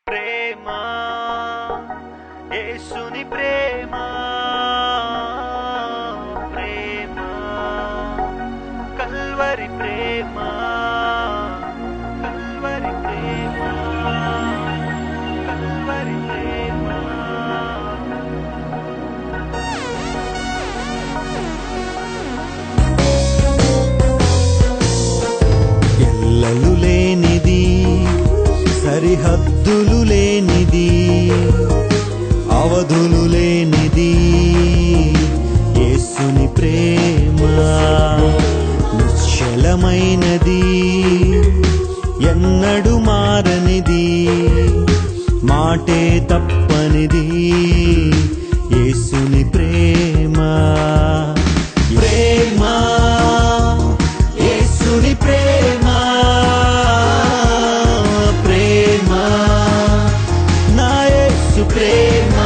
ప్రేమ యేసుని ప్రేమ ప్రేమ కల్వరి ప్రేమ కల్వరి ప్రేమ కల్వరి ప్రేమ ఎల్లలు లేనిది సరిహద్దులు లేనిది అవధులు లేనిది యేసుని ప్రేమ నిశ్చలమైనది ఎన్నడు మారనిది మాటే తప్పనిది యేసుని ప్రేమ ప్రేమ యేసుని ప్రేమ ప్రేమ నా యేసు ప్రేమ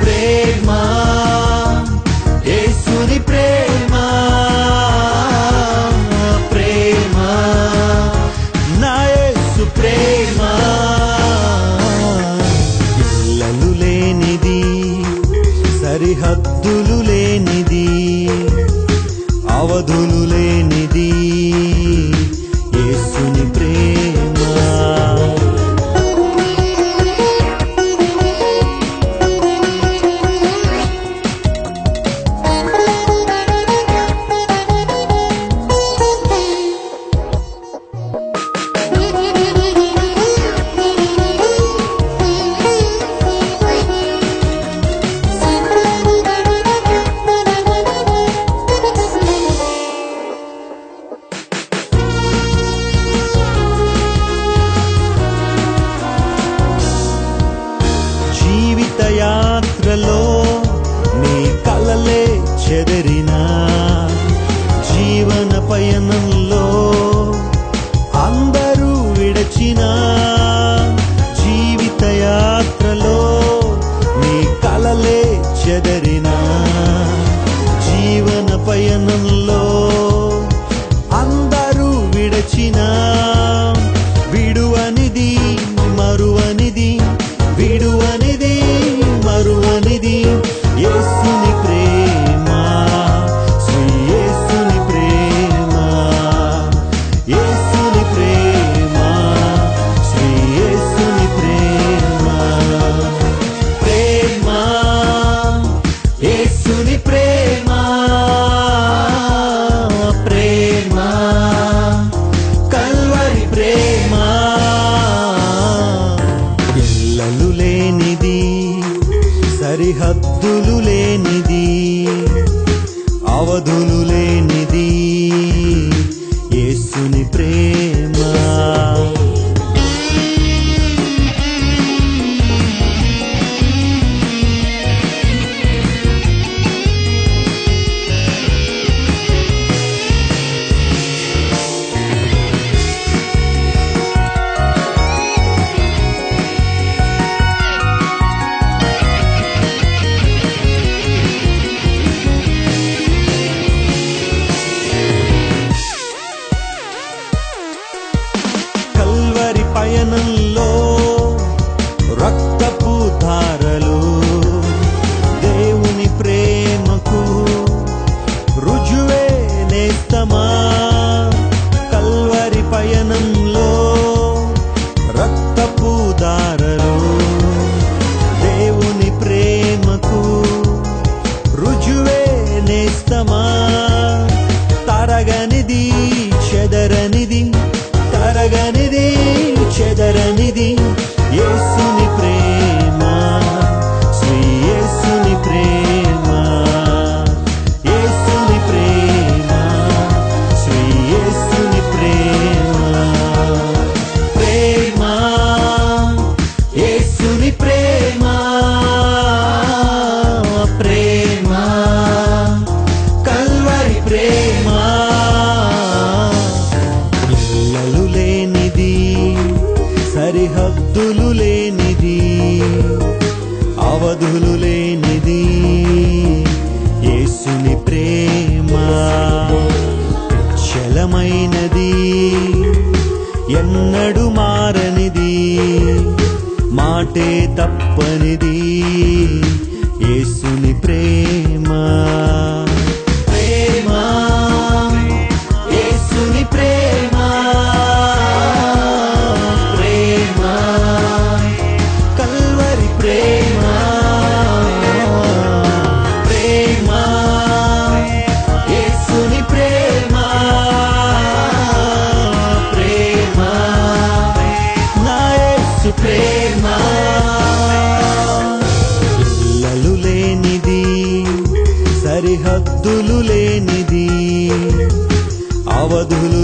ప్రేమ యేసుని ప్రేమ ప్రేమ నా యేసు ప్రేమ ఎల్లలు లేనిది సరిహద్దులు లేనిది అవధులు లేనిది యేసుని ప్రేమ జీవిత యాత్రలో నీ కలలే చెదరినా జీవన పయనంలో అందరూ విడచిన జీవిత యాత్రలో నీ కలలే చెదరినా జీవన పయనంలో అందరూ విడచిన విడువనిది మరువనిది విడువనిది మరువనిది యేసుని ప్రేమ శ్రీ యేసుని ప్రేమ యేసుని ప్రేమ శ్రీ యేసుని ప్రేమ ప్రేమ యేసుని ప్రేమ ప్రేమ కల్వరి ప్రేమ ఎల్లలు లేనిది సరిహద్దులు లేనిది అవధులు లేనిది యేసుని ప్రేమ కల్వరి పయనంలో రక్తపు ధారలు దేవుని ప్రేమకు రుజువే నేస్తమా కల్వరి పయనంలో రక్తపు ధారలు దేవుని ప్రేమకు రుజువే నేస్తమా తరగనిది చెదరనిది తరగనిది చెదరనిది యేసుని ప్రేమ శ్రీ యేసుని ప్రేమ యేసుని ప్రేమ శ్రీ యేసుని ప్రేమ ప్రేమ యేసుని ప్రేమ ప్రేమ కల్వరి ప్రేమ ఎల్లలు లేనిది సరిహద్దులు లేనిది అవధులు లేనిది యేసుని ప్రేమ చలమైనది ఎన్నడూ మారనిది, మాటే తప్పనిది యేసుని ప్రేమ. ప్రేమ, యేసుని ప్రేమ, ప్రేమ, కల్వరి ప్రేమ, ప్రేమ, యేసుని ప్రేమ, ప్రేమ, నా యేసు ప్రేమ. ఎల్లలు లేనిది, సరిహద్దులు లేనిది, అవధులు